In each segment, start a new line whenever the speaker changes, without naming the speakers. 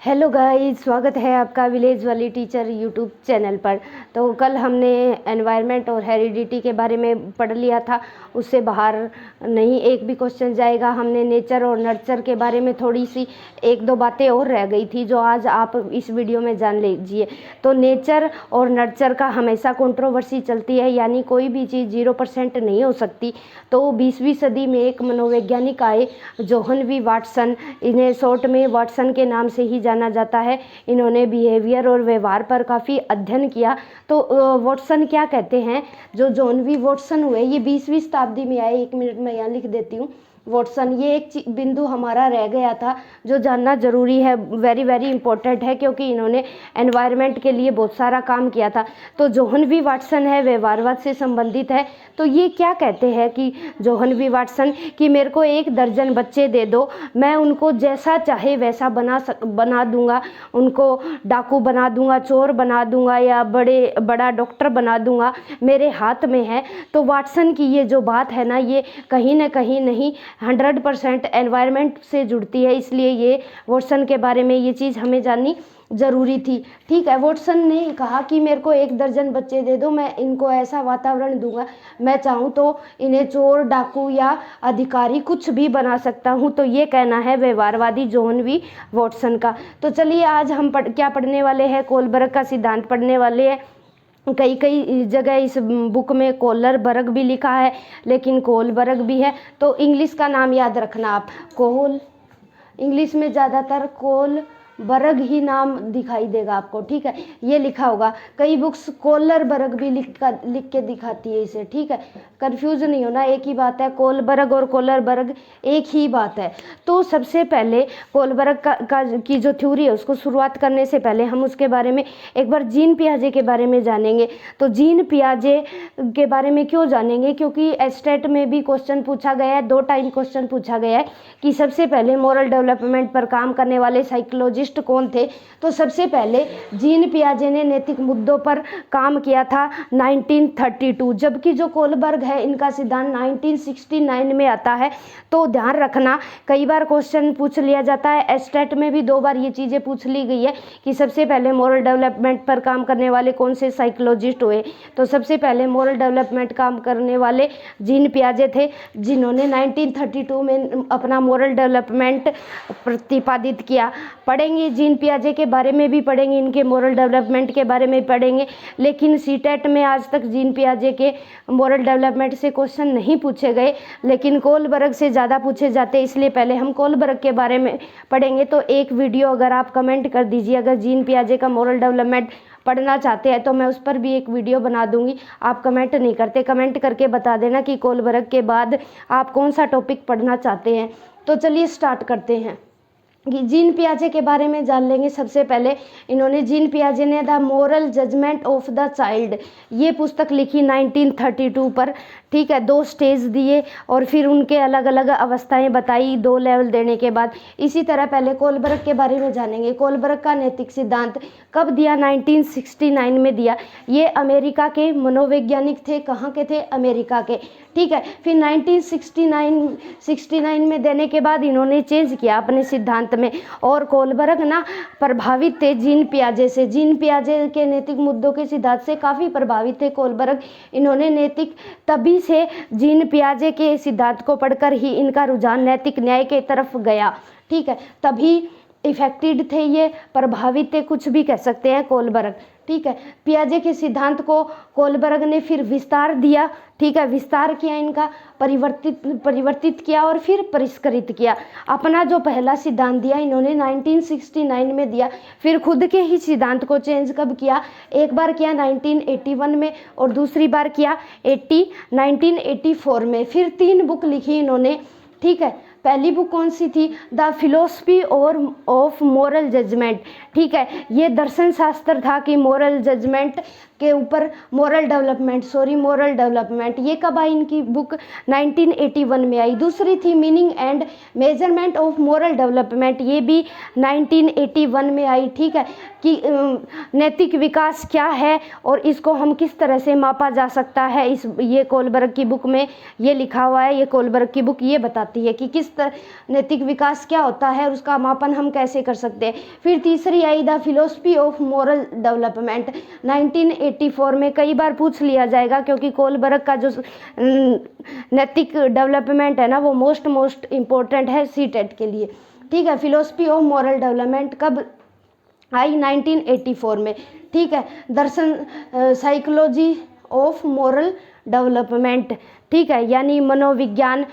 Hello guys, स्वागत है आपका विलेज वाली टीचर यूट्यूब चैनल पर। तो कल हमने एनवायरनमेंट और हेरिडिटी के बारे में पढ़ लिया था, उससे बाहर नहीं एक भी क्वेश्चन जाएगा। हमने नेचर और नर्चर के बारे में थोड़ी सी एक दो बातें और रह गई थी जो आज आप इस वीडियो में जान लीजिए। तो नेचर और नर्चर का हमेशा कंट्रोवर्सी चलती है, यानी कोई भी चीज़ 0% नहीं हो सकती। तो 20वीं सदी में एक मनोवैज्ञानिक आए, जोहन वी वाटसन, इन्हें शॉर्ट में वाटसन के नाम से ही जाना जाता है। इन्होंने बिहेवियर और व्यवहार पर काफ़ी अध्ययन किया। तो वाटसन क्या कहते हैं, जो जॉन वी वाटसन हुए ये 20वीं शताब्दी में आए। 1 मिनट में यहाँ लिख देती हूँ वाटसन। ये एक बिंदु हमारा रह गया था जो जानना ज़रूरी है, वेरी वेरी इंपॉर्टेंट है, क्योंकि इन्होंने एनवायरनमेंट के लिए बहुत सारा काम किया था। तो जोहन वी वाटसन है, व्यवहारवाद से संबंधित है। तो ये क्या कहते हैं कि जोहन वी वाटसन कि मेरे को 1 दर्जन बच्चे दे दो, मैं उनको जैसा चाहे वैसा बना दूंगा। उनको डाकू बना दूंगा, चोर बना दूंगा, या बड़ा डॉक्टर बना दूंगा, मेरे हाथ में है। तो वाटसन की ये जो बात है ना, ये कहीं ना कहीं नहीं 100% एनवायरनमेंट से जुड़ती है। इसलिए ये वाटसन के बारे में ये चीज़ हमें जाननी ज़रूरी थी। ठीक है, वाटसन ने कहा कि मेरे को 1 दर्जन बच्चे दे दो, मैं इनको ऐसा वातावरण दूंगा, मैं चाहूँ तो इन्हें चोर, डाकू या अधिकारी कुछ भी बना सकता हूँ। तो ये कहना है व्यवहारवादी जोहन वी वाटसन का। तो चलिए आज हम क्या पढ़ने वाले हैं, कोलबर्ग का सिद्धांत पढ़ने वाले हैं। कई जगह इस बुक में कोलरबर्ग भी लिखा है, लेकिन कोलबर्ग भी है। तो इंग्लिश का नाम याद रखना आप, इंग्लिश में ज़्यादातर कोलबर्ग ही नाम दिखाई देगा आपको। ठीक है, ये लिखा होगा। कई बुक्स कोलरबर्ग भी लिख के दिखाती है इसे। ठीक है, कंफ्यूज नहीं होना, एक ही बात है। कोलबर्ग और कोलरबर्ग एक ही बात है। तो सबसे पहले कोलबर्ग की जो थ्योरी है उसको शुरुआत करने से पहले हम उसके बारे में एक बार जीन पियाजे के बारे में जानेंगे। तो जीन पियाजे के बारे में क्यों जानेंगे, क्योंकि एस्टेट में भी क्वेश्चन पूछा गया है, 2 टाइम क्वेश्चन पूछा गया है कि सबसे पहले मॉरल डेवलपमेंट पर काम करने वाले साइकोलॉजिस्ट कौन थे। तो सबसे पहले जीन पियाजे ने नैतिक मुद्दों पर काम किया था 1932, जबकि जो कोलबर्ग है इनका सिद्धांत 1969 में आता है। तो ध्यान रखना, कई बार क्वेश्चन पूछ लिया जाता है, एस्टेट में भी 2 बार ये चीज़ें पूछ ली गई है कि सबसे पहले मॉरल डेवलपमेंट पर काम करने वाले कौन से साइकोलॉजिस्ट हुए। तो सबसे पहले मॉरल डेवलपमेंट काम करने वाले जीन पियाजे थे, जिन्होंने 1932 में अपना मॉरल डेवलपमेंट प्रतिपादित किया। पढ़ेंगे जीन पियाजे के बारे में भी पढ़ेंगे, इनके मॉरल डेवलपमेंट के बारे में पढ़ेंगे। लेकिन सीटेट में आज तक जीन पियाजे के मॉरल डेवलपमेंट से क्वेश्चन नहीं पूछे गए, लेकिन कोलबर्ग से ज़्यादा पूछे जाते, इसलिए पहले हम कोलबर्ग के बारे में पढ़ेंगे। तो एक वीडियो अगर आप कमेंट कर दीजिए, अगर जीन पियाजे का मॉरल डेवलपमेंट पढ़ना चाहते हैं तो मैं उस पर भी एक वीडियो बना दूंगी। आप कमेंट नहीं करते, कमेंट करके बता देना कि कोलबर्ग के बाद आप कौन सा टॉपिक पढ़ना चाहते हैं। तो चलिए स्टार्ट करते हैं कि जीन पियाजे के बारे में जान लेंगे। सबसे पहले इन्होंने, जीन पियाजे ने the moral judgement of the child ये पुस्तक लिखी 1932 पर। ठीक है, 2 स्टेज दिए और फिर उनके अलग अलग अवस्थाएं बताई 2 लेवल देने के बाद। इसी तरह पहले कोलबर्ग के बारे में जानेंगे। कोलबर्ग का नैतिक सिद्धांत कब दिया, 1969 में दिया। ये अमेरिका के मनोवैज्ञानिक थे। कहाँ के थे, अमेरिका के। ठीक है, फिर 1969 में देने के बाद इन्होंने चेंज किया अपने सिद्धांत में। और कोलबर्ग ना प्रभावित थे जीन पियाजे से, जीन पियाजे के नैतिक मुद्दों के सिद्धांत से काफ़ी प्रभावित थे कोलबर्ग। इन्होंने नैतिक, तभी से जीन पियाजे के सिद्धांत को पढ़कर ही इनका रुझान नैतिक न्याय के तरफ गया। ठीक है, तभी इफेक्टेड थे ये, प्रभावित थे, कुछ भी कह सकते हैं कोलबर्ग। ठीक है, पियाजे के सिद्धांत को कोलबर्ग ने फिर विस्तार दिया। ठीक है, विस्तार किया, इनका परिवर्तित किया और फिर परिष्कृत किया। अपना जो पहला सिद्धांत दिया इन्होंने 1969 में दिया, फिर खुद के ही सिद्धांत को चेंज कब किया, एक बार किया 1981 में और दूसरी बार किया 1984 में। फिर 3 बुक लिखी इन्होंने। ठीक है, पहली बुक कौन सी थी, the philosophy of moral judgement. ठीक है, ये दर्शन शास्त्र था कि मोरल जजमेंट के ऊपर मोरल डेवलपमेंट, ये कब आई इनकी बुक? 1981 में आई। दूसरी थी meaning and measurement of moral development, ये भी 1981 में आई। ठीक है, कि नैतिक विकास क्या है और इसको हम किस तरह से मापा जा सकता है, ये कोलबर्ग की बुक में ये लिखा हुआ है। ये कोलबर्ग की बुक ये बताती है कि किस तरह नैतिक विकास क्या होता है और उसका मापन हम कैसे कर सकते हैं। फिर तीसरी आई the philosophy of moral development, 1984 में। कई बार पूछ लिया जाएगा क्योंकि कोलबर्ग का जो नैतिक डेवलपमेंट है ना, वो मोस्ट इम्पोर्टेंट है सीटेट के लिए। ठीक है, फिलोसफी ऑफ मोरल डेवलपमेंट कब आई? 1984 में। ठीक है, दर्शन साइकोलॉजी ऑफ मोरल डेवलपमेंट, ठीक है, यानी मनोविज्ञान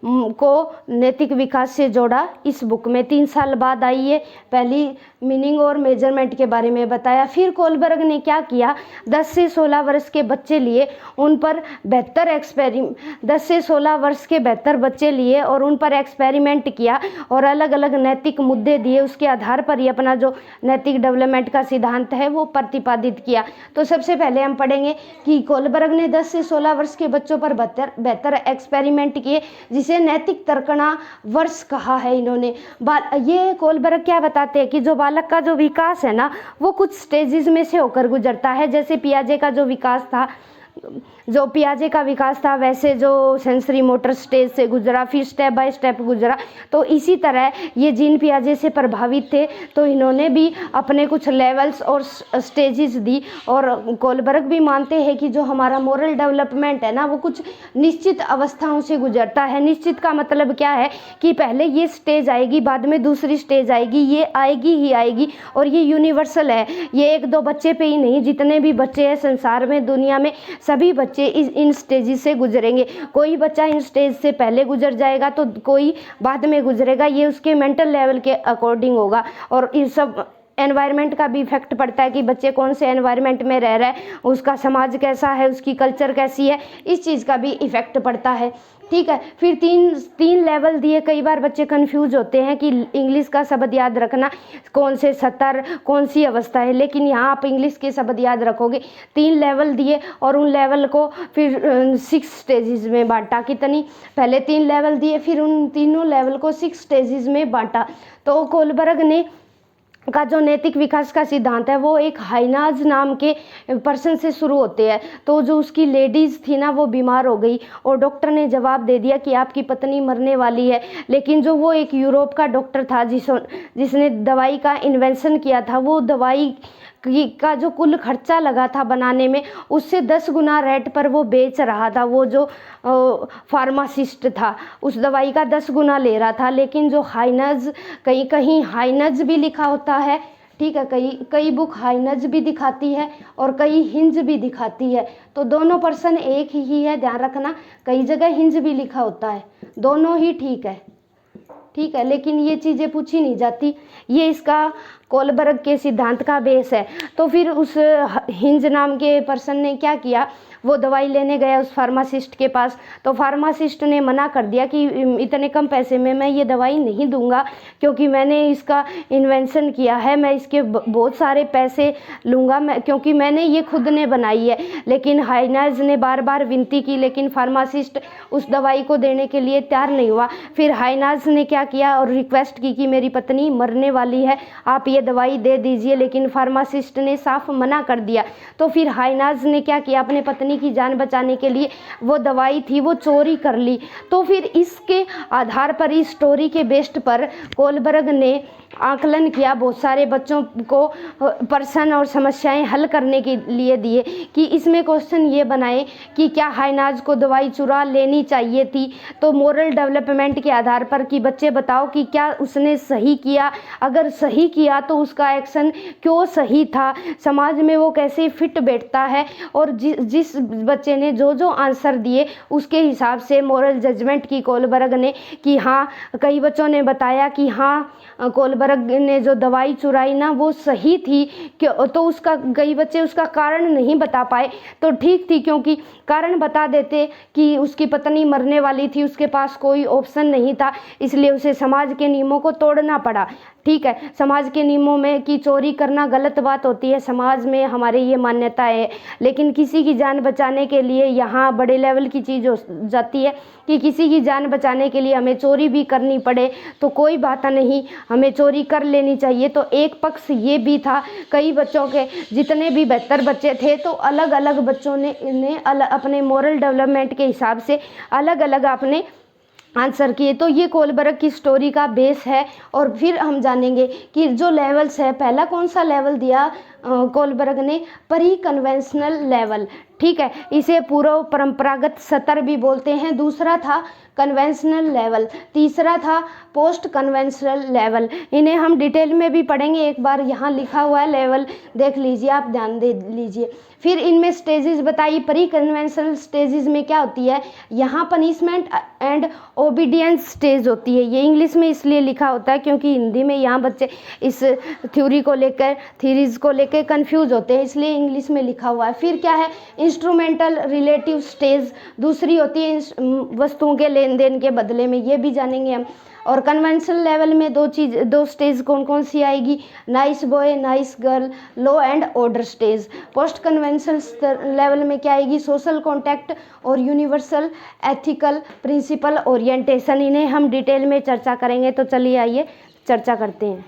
को नैतिक विकास से जोड़ा इस बुक में। 3 साल बाद आई है। पहली मीनिंग और मेजरमेंट के बारे में बताया। फिर कोलबर्ग ने क्या किया, 10 से 16 वर्ष के बच्चे लिए, उन पर 10 से 16 वर्ष के 72 बच्चे लिए और उन पर एक्सपेरिमेंट किया और अलग अलग नैतिक मुद्दे दिए। उसके आधार पर ही अपना जो नैतिक डेवलपमेंट का सिद्धांत है वो प्रतिपादित किया। तो सबसे पहले हम पढ़ेंगे कि कोलबर्ग ने 10 से 16 वर्ष के बच्चों पर 72 एक्सपेरिमेंट किए, जिसे नैतिक तर्कणा वर्ष कहा है इन्होंने। ये कोलबर्ग क्या बताते हैं कि जो बालक का जो विकास है ना, वो कुछ स्टेजेस में से होकर गुजरता है। जैसे पियाजे का जो विकास था, वैसे जो सेंसरी मोटर स्टेज से गुजरा, फिर स्टेप बाय स्टेप गुजरा। तो इसी तरह ये जीन पियाजे से प्रभावित थे, तो इन्होंने भी अपने कुछ लेवल्स और स्टेजेस दी। और कोलबर्ग भी मानते हैं कि जो हमारा मोरल डेवलपमेंट है ना, वो कुछ निश्चित अवस्थाओं से गुजरता है। निश्चित का मतलब क्या है कि पहले ये स्टेज आएगी, बाद में दूसरी स्टेज आएगी, ये आएगी ही आएगी, और ये यूनिवर्सल है। ये 1-2 बच्चे पे ही नहीं, जितने भी बच्चे हैं संसार में, दुनिया में, सभी बच्चे इन स्टेजेस से गुजरेंगे। कोई बच्चा इन स्टेज से पहले गुजर जाएगा तो कोई बाद में गुजरेगा। ये उसके मेंटल लेवल के अकॉर्डिंग होगा। और ये सब एनवायरनमेंट का भी इफेक्ट पड़ता है कि बच्चे कौन से एनवायरनमेंट में रह रहा है, उसका समाज कैसा है, उसकी कल्चर कैसी है, इस चीज़ का भी इफेक्ट पड़ता है। ठीक है, फिर तीन लेवल दिए। कई बार बच्चे कंफ्यूज होते हैं कि इंग्लिश का शब्द याद रखना, कौन से सतर, कौन सी अवस्था है, लेकिन यहाँ आप इंग्लिश के शब्द याद रखोगे। 3 लेवल दिए और उन लेवल को फिर 6 स्टेजेस में बांटा। कितनी? पहले 3 लेवल दिए, फिर उन तीनों लेवल को 6 स्टेजेस में बांटा। तो कोलबर्ग ने का जो नैतिक विकास का सिद्धांत है वो एक हाइनाज नाम के पर्सन से शुरू होते हैं। तो जो उसकी लेडीज़ थी ना, वो बीमार हो गई और डॉक्टर ने जवाब दे दिया कि आपकी पत्नी मरने वाली है। लेकिन जो वो एक यूरोप का डॉक्टर था जिसने दवाई का इन्वेंशन किया था, वो दवाई का जो कुल खर्चा लगा था बनाने में, उससे 10 गुना रेट पर वो बेच रहा था। वो जो फार्मासिस्ट था, उस दवाई का 10 गुना ले रहा था। लेकिन जो हाइनज, कहीं हाइनज भी लिखा होता है, ठीक है, कई बुक हाइनज भी दिखाती है और कई हिंज भी दिखाती है। तो दोनों पर्सन एक ही है, ध्यान रखना। कई जगह हिंज भी लिखा होता है, दोनों ही ठीक है, ठीक है, लेकिन ये चीज़ें पूछी नहीं जाती। ये इसका कोलबर्ग के सिद्धांत का बेस है। तो फिर उस हिंज नाम के पर्सन ने क्या किया, वो दवाई लेने गया उस फार्मासिस्ट के पास। तो फार्मासिस्ट ने मना कर दिया कि इतने कम पैसे में मैं ये दवाई नहीं दूंगा, क्योंकि मैंने इसका इन्वेंशन किया है, मैं इसके बहुत सारे पैसे लूँगा, क्योंकि मैंने ये खुद ने बनाई है। लेकिन हाइनाज ने बार बार विनती की, लेकिन फार्मासिस्ट उस दवाई को देने के लिए तैयार नहीं हुआ। फिर हाइनाज ने क्या किया और रिक्वेस्ट की कि मेरी पत्नी मरने वाली है, आप ये दवाई दे दीजिए। लेकिन फार्मासिस्ट ने साफ मना कर दिया। तो फिर हाइनाज ने क्या किया, अपने पत्नी की जान बचाने के लिए वो दवाई थी वो चोरी कर ली। तो फिर इसके आधार पर, इस स्टोरी के बेस्ड पर कोलबर्ग ने आकलन किया, बहुत सारे बच्चों को प्रश्न और समस्याएं हल करने के लिए दिए कि इसमें क्वेश्चन ये बनाए कि क्या हाइनाज को दवाई चुरा लेनी चाहिए थी। तो मोरल डेवलपमेंट के आधार पर कि बच्चे बताओ कि क्या उसने सही किया, अगर सही किया तो उसका एक्शन क्यों सही था, समाज में वो कैसे फिट बैठता है। और जिस बच्चे ने जो आंसर दिए उसके हिसाब से मोरल जजमेंट की कोलबर्ग ने कि हाँ, कई बच्चों ने बताया कि हाँ कोलबर्ग ने जो दवाई चुराई ना वो सही थी, तो उसका कई बच्चे उसका कारण नहीं बता पाए तो ठीक थी, क्योंकि कारण बता देते कि उसकी पत्नी मरने वाली थी, उसके पास कोई ऑप्शन नहीं था, इसलिए उसे समाज के नियमों को तोड़ना पड़ा। ठीक है, समाज के नियमों में कि चोरी करना गलत बात होती है, समाज में हमारे ये मान्यता है, लेकिन किसी की जान बचाने के लिए यहाँ बड़े लेवल की चीज़ हो जाती है कि किसी की जान बचाने के लिए हमें चोरी भी करनी पड़े तो कोई बात नहीं, हमें चोरी कर लेनी चाहिए। तो एक पक्ष ये भी था, कई बच्चों के जितने भी बेहतर बच्चे थे तो अलग अलग बच्चों ने अपने मोरल डेवलपमेंट के हिसाब से अलग अलग अपने आंसर किए। तो ये कोलबर्ग की स्टोरी का बेस है। और फिर हम जानेंगे कि जो लेवल्स है, पहला कौन सा लेवल दिया कोलबर्ग ने, प्री कन्वेंशनल लेवल। ठीक है, इसे पूर्व परंपरागत स्तर भी बोलते हैं। दूसरा था कन्वेंशनल लेवल, तीसरा था पोस्ट कन्वेंशनल लेवल। इन्हें हम डिटेल में भी पढ़ेंगे, एक बार यहाँ लिखा हुआ है लेवल, देख लीजिए, आप ध्यान दे लीजिए। फिर इनमें स्टेजेस बताइए। प्री कन्वेंशनल स्टेजेस में क्या होती है, यहाँ पनिशमेंट एंड ओबीडियंस स्टेज होती है। ये इंग्लिश में इसलिए लिखा होता है क्योंकि हिंदी में यहाँ बच्चे इस थ्योरी को लेकर, थीरीज को लेकर कंफ्यूज होते हैं, इसलिए इंग्लिश में लिखा हुआ है। फिर क्या है, इंस्ट्रूमेंटल रिलेटिव स्टेज दूसरी होती है, वस्तुओं के लेन देन के बदले में, ये भी जानेंगे हम। और कन्वेंशनल लेवल में दो स्टेज कौन कौन सी आएगी, nice boy, nice girl, law and order stage. Post conventional level में क्या आएगी, सोशल कॉन्टैक्ट और यूनिवर्सल एथिकल प्रिंसिपल ओरिएंटेशन। इन्हें हम डिटेल में चर्चा करेंगे। तो चलिए आइए चर्चा करते हैं।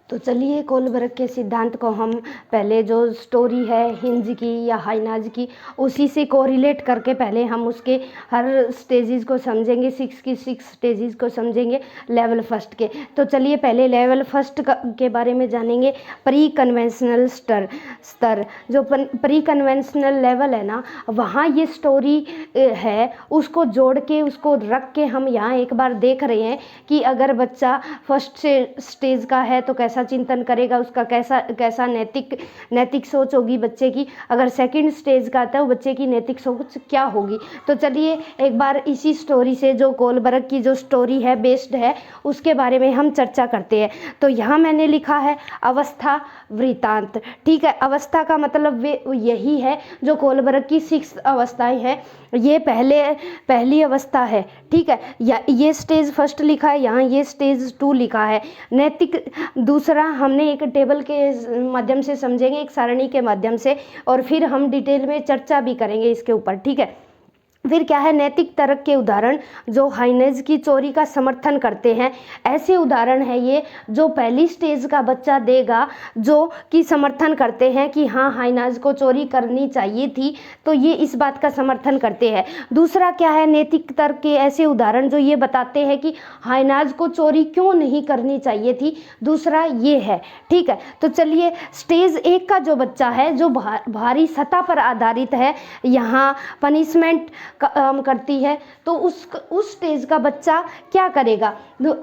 तो चलिए कोलबर्ग के सिद्धांत को हम पहले, जो स्टोरी है हिंज की या हाइनाज की, उसी से कोरिलेट करके पहले हम उसके हर स्टेजेस को समझेंगे, 6 स्टेजेस को समझेंगे लेवल फर्स्ट के। तो चलिए पहले लेवल फर्स्ट के बारे में जानेंगे। प्री कन्वेंशनल स्तर, जो प्री कन्वेंशनल लेवल है ना, वहाँ ये स्टोरी है, उसको जोड़ के, उसको रख के हम यहाँ एक बार देख रहे हैं कि अगर बच्चा फर्स्ट स्टेज का है तो कैसा चिंतन करेगा, उसका कैसा नैतिक सोच होगी बच्चे की। अगर सेकंड स्टेज का आता है, वो बच्चे की नैतिक सोच क्या होगी। तो चलिए एक बार इसी स्टोरी से, जो कोलबर्ग की जो स्टोरी है बेस्ड है, उसके बारे में हम चर्चा करते हैं। तो यहाँ मैंने लिखा है अवस्था वृत्तांत। ठीक है, अवस्था का मतलब यही है जो कोलबर्ग की 6 अवस्थाएं हैं, ये पहली अवस्था है। ठीक है, ये स्टेज फर्स्ट लिखा है, यहाँ ये स्टेज 2 लिखा है। नैतिक दूसरा हमने एक टेबल के माध्यम से समझेंगे, एक सारणी के माध्यम से, और फिर हम डिटेल में चर्चा भी करेंगे इसके ऊपर। ठीक है, फिर क्या है, नैतिक तर्क के उदाहरण जो हाइनेज की चोरी का समर्थन करते हैं। ऐसे उदाहरण है ये जो पहली स्टेज का बच्चा देगा, जो कि समर्थन करते हैं कि हाँ हाइनाज को चोरी करनी चाहिए थी, तो ये इस बात का समर्थन करते हैं। दूसरा क्या है, नैतिक तर्क के ऐसे उदाहरण जो ये बताते हैं कि हाइनाज को चोरी क्यों नहीं करनी चाहिए थी, दूसरा ये है। ठीक है, तो चलिए स्टेज 1 का जो बच्चा है, जो भारी सत्ता पर आधारित है, यहाँ पनिशमेंट करती है, तो उस स्टेज का बच्चा क्या करेगा,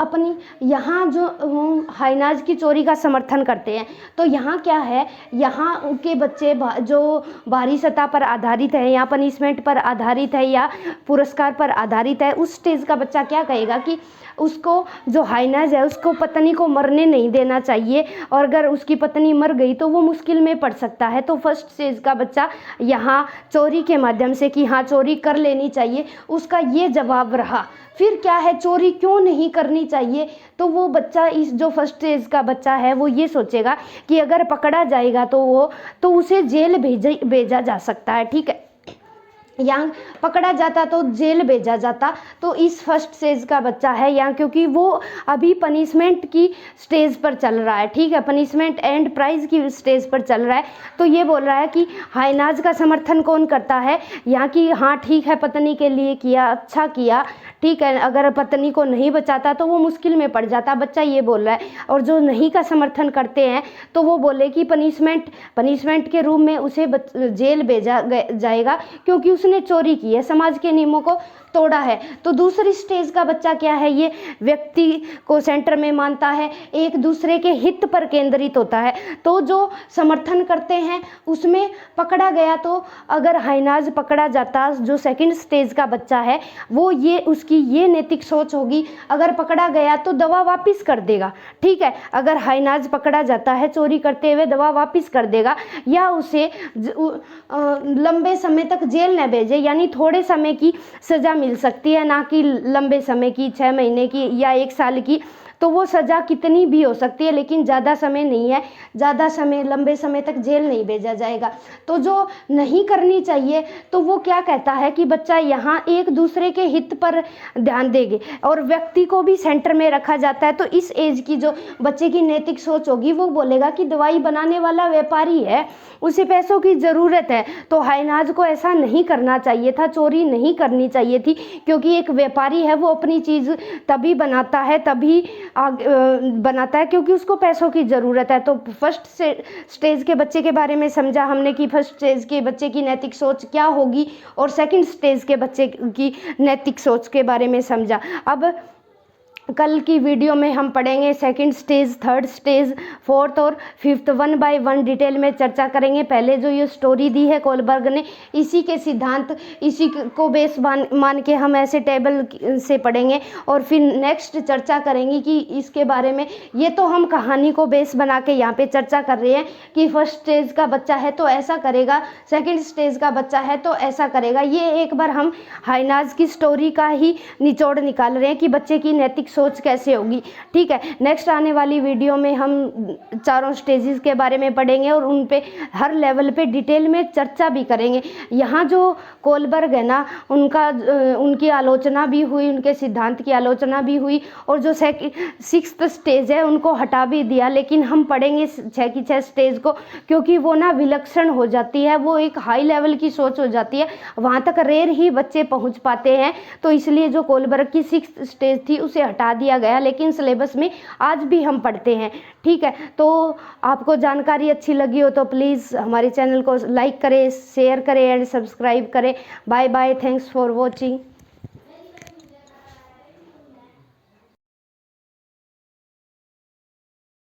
अपनी, यहाँ जो हाइनाज की चोरी का समर्थन करते हैं, तो यहाँ क्या है, यहाँ के बच्चे जो बाहरी सतह पर आधारित है, या पनिशमेंट पर आधारित है, या पुरस्कार पर आधारित है, उस स्टेज का बच्चा क्या कहेगा कि उसको, जो हाइनाज है, उसको पत्नी को मरने नहीं देना चाहिए, और अगर उसकी पत्नी मर गई तो वो मुश्किल में पड़ सकता है। तो फर्स्ट स्टेज का बच्चा यहाँ चोरी के माध्यम से कि हाँ चोरी कर लेनी चाहिए, उसका ये जवाब रहा। फिर क्या है, चोरी क्यों नहीं करनी चाहिए, तो वो बच्चा, इस जो फर्स्ट स्टेज का बच्चा है, वो ये सोचेगा कि अगर पकड़ा जाएगा तो उसे जेल भेजा जा सकता है। ठीक है, यहाँ पकड़ा जाता तो जेल भेजा जाता, तो इस फर्स्ट स्टेज का बच्चा है यहाँ, क्योंकि वो अभी पनिशमेंट की स्टेज पर चल रहा है। ठीक है, पनिशमेंट एंड प्राइज की स्टेज पर चल रहा है, तो ये बोल रहा है कि हाइनाज का समर्थन कौन करता है यहाँ की, हाँ ठीक है पत्नी के लिए किया, अच्छा किया। ठीक है, अगर पत्नी को नहीं बचाता तो वो मुश्किल में पड़ जाता, बच्चा ये बोल रहा है। और जो नहीं का समर्थन करते हैं तो वो बोले कि पनिशमेंट के रूप में उसे जेल भेजा जाएगा, क्योंकि उसने चोरी की है, समाज के नियमों को तोड़ा है। तो दूसरी स्टेज का बच्चा क्या है, ये व्यक्ति को सेंटर में मानता है, एक दूसरे के हित पर केंद्रित होता है। तो जो समर्थन करते हैं उसमें पकड़ा गया, तो अगर हाइनाज पकड़ा जाता, जो सेकंड स्टेज का बच्चा है वो ये उसकी ये नैतिक सोच होगी, अगर पकड़ा गया तो दवा वापस कर देगा, ठीक है। अगर हाइनाज पकड़ा जाता है चोरी करते हुए, दवा वापस कर देगा, या उसे लंबे समय तक जेल न भेजे, यानी थोड़े समय की सज़ा मिल सकती है, ना कि लंबे समय की, 6 महीने की या 1 साल की। तो वो सज़ा कितनी भी हो सकती है, लेकिन ज़्यादा समय नहीं है, ज़्यादा समय, लंबे समय तक जेल नहीं भेजा जाएगा। तो जो नहीं करनी चाहिए, तो वो क्या कहता है कि बच्चा यहाँ एक दूसरे के हित पर ध्यान देंगे, और व्यक्ति को भी सेंटर में रखा जाता है। तो इस एज की जो बच्चे की नैतिक सोच होगी, वो बोलेगा कि दवाई बनाने वाला व्यापारी है, उसे पैसों की ज़रूरत है, तो हाइनाज को ऐसा नहीं करना चाहिए था, चोरी नहीं करनी चाहिए थी, क्योंकि एक व्यापारी है, वो अपनी चीज़ तभी बनाता है, तभी बनाता है क्योंकि उसको पैसों की ज़रूरत है। तो फर्स्ट स्टेज के बच्चे के बारे में समझा हमने कि फर्स्ट स्टेज के बच्चे की नैतिक सोच क्या होगी, और सेकंड स्टेज के बच्चे की नैतिक सोच के बारे में समझा। अब कल की वीडियो में हम पढ़ेंगे second stage, third stage, fourth और फिफ्थ, 1 बाय 1 डिटेल में चर्चा करेंगे। पहले जो ये स्टोरी दी है कोलबर्ग ने, इसी के सिद्धांत, इसी को बेस मान के हम ऐसे टेबल से पढ़ेंगे, और फिर नेक्स्ट चर्चा करेंगे कि इसके बारे में। ये तो हम कहानी को बेस बना के यहाँ पे चर्चा कर रहे हैं कि फर्स्ट स्टेज का बच्चा है तो ऐसा करेगा, सेकेंड स्टेज का बच्चा है तो ऐसा करेगा। ये एक बार हम हाइनाज की स्टोरी का ही निचोड़ निकाल रहे हैं कि बच्चे की नैतिक सोच कैसे होगी, ठीक है। नेक्स्ट आने वाली वीडियो में हम चारों स्टेजेस के बारे में पढ़ेंगे, और उन पे हर लेवल पे डिटेल में चर्चा भी करेंगे। यहाँ जो कोलबर्ग है ना, उनकी आलोचना भी हुई, उनके सिद्धांत की आलोचना भी हुई, और जो सिक्स्थ स्टेज है उनको हटा भी दिया, लेकिन हम पढ़ेंगे 6 की 6 स्टेज को, क्योंकि वो ना विलक्षण हो जाती है, वो एक हाई लेवल की सोच हो जाती है, वहाँ तक रेयर ही बच्चे पहुँच पाते हैं। तो इसलिए जो कोलबर्ग की सिक्स्थ स्टेज थी उसे हटा दिया गया, लेकिन सिलेबस में आज भी हम पढ़ते हैं, ठीक है। तो आपको जानकारी अच्छी लगी हो तो प्लीज़ हमारे चैनल को लाइक करें, शेयर करें एंड सब्सक्राइब करें। Bye bye, thanks for watching.